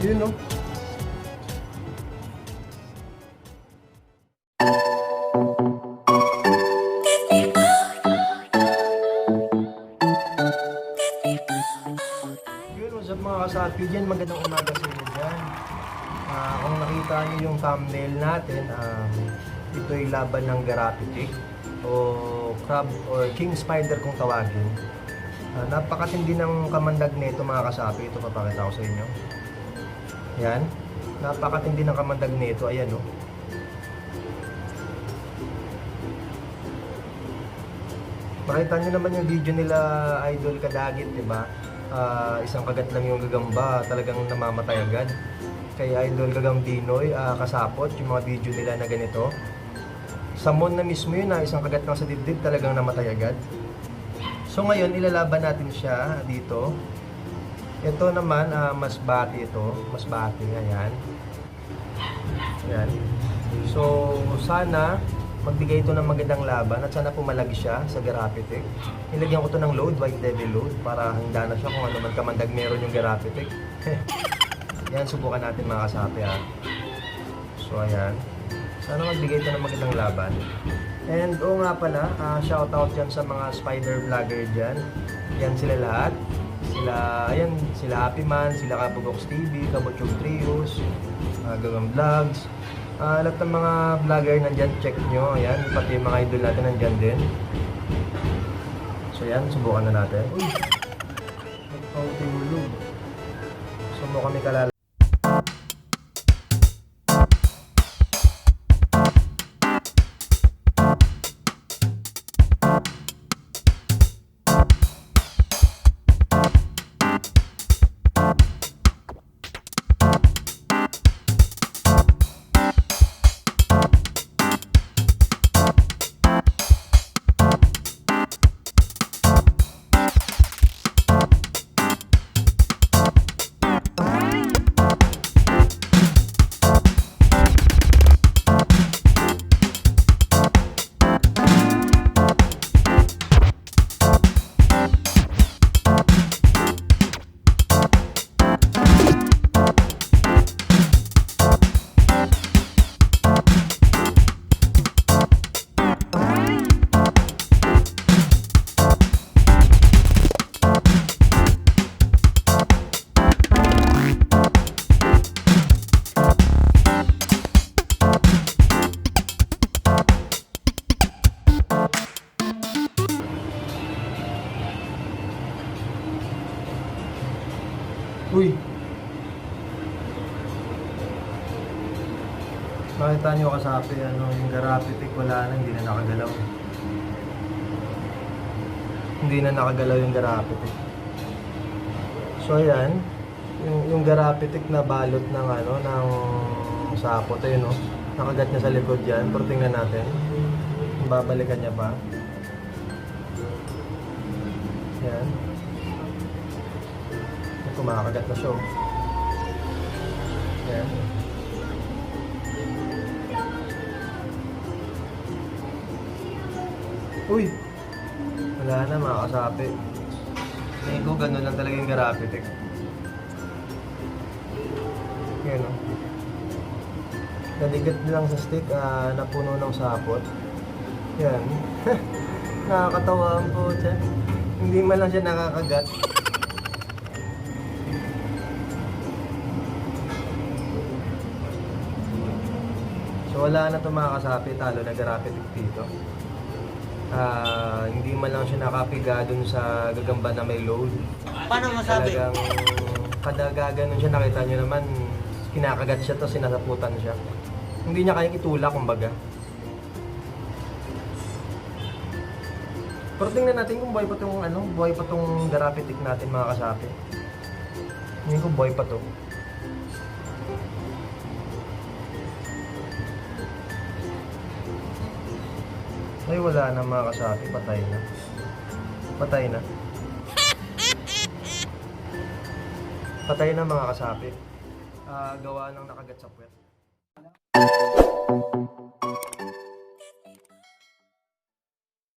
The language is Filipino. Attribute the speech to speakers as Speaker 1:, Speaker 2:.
Speaker 1: Yun, no? Yun, what's up mga kasapi dyan? Magandang umaga sa inyo dyan. Kung nakita nyo yung thumbnail natin, ito'y laban ng Garapitic o crab or king spider kung tawagin. Napakatindi ng kamandag nito mga kasapi. Ito papakita ko sa inyo. Yan. Napakatindi ng kamandag nito. Ayan, oh. Makita nyo naman yung video nila Idol Kadagit, diba? Isang kagat lang yung gagamba, talagang namamatay agad. Kay Idol Gagambinoy, kasapot yung mga video nila na ganito. Samon na mismo yun, isang kagat lang sa dibdib, talagang namatay agad. So ngayon, ilalaban natin siya dito. Ito naman, masbati ito. Masbati, ayan. Ayan. So, sana magbigay ito ng magandang laban at sana pumalagi siya sa Garapitic. Nilagyan ko ito ng load, White Devil load, para handa na siya kung ano man kamandag meron yung Garapitic. Yan, subukan natin mga kasapi, ha. So, ayan. Sana magbigay ito ng magandang laban. And, oo nga pala, shoutout dyan sa mga spider vlogger dyan. Yan sila lahat. Ayan, sila Happy Man, sila Kabugox TV, Kabuchog Trios, Gagam Vlogs. Lahat ng mga vlogger nandyan, check nyo. Ayan, pati yung mga idol natin nandyan din. So yan, subukan na natin. Uy! Nagpahulog. So mo kami kalala. Uy! Makita nyo kasapi, yung Garapitic wala na, hindi na nakagalaw. Hindi na nakagalaw yung Garapitic. So ayan, yung Garapitic na balot ng ng sapot, ayun no. Nakagat niya sa likod yan, pero tingnan natin. Babalikan niya pa. Ayan. Kumakagat na siya. Ayan. Uy! Wala na mga kasapi. Tingin ko gano'n lang talaga yung Garapitic. Yan o. Naligat lang sa stick, napuno ng sapot. Yan. Nakakatawa ang po siya. Hindi man lang siya nakakagat. So wala na ito mga kasapi, talo na Garapitic dito. Hindi man lang siya nakapiga dun sa gagamba na may load.
Speaker 2: Paano masabi?
Speaker 1: Talagang kada gaganon siya, nakita nyo naman, kinakagat siya to, sinasaputan siya. Hindi niya kayang itulak, kumbaga. Pero tingnan natin kung buhay pa tong buhay pa tong Garapitic natin mga kasapi. Hindi ko buhay pa to. Ay, wala na mga kasapi, patay na. Patay na. Patay na mga kasapi. Gawa ng nakagat sa puwet.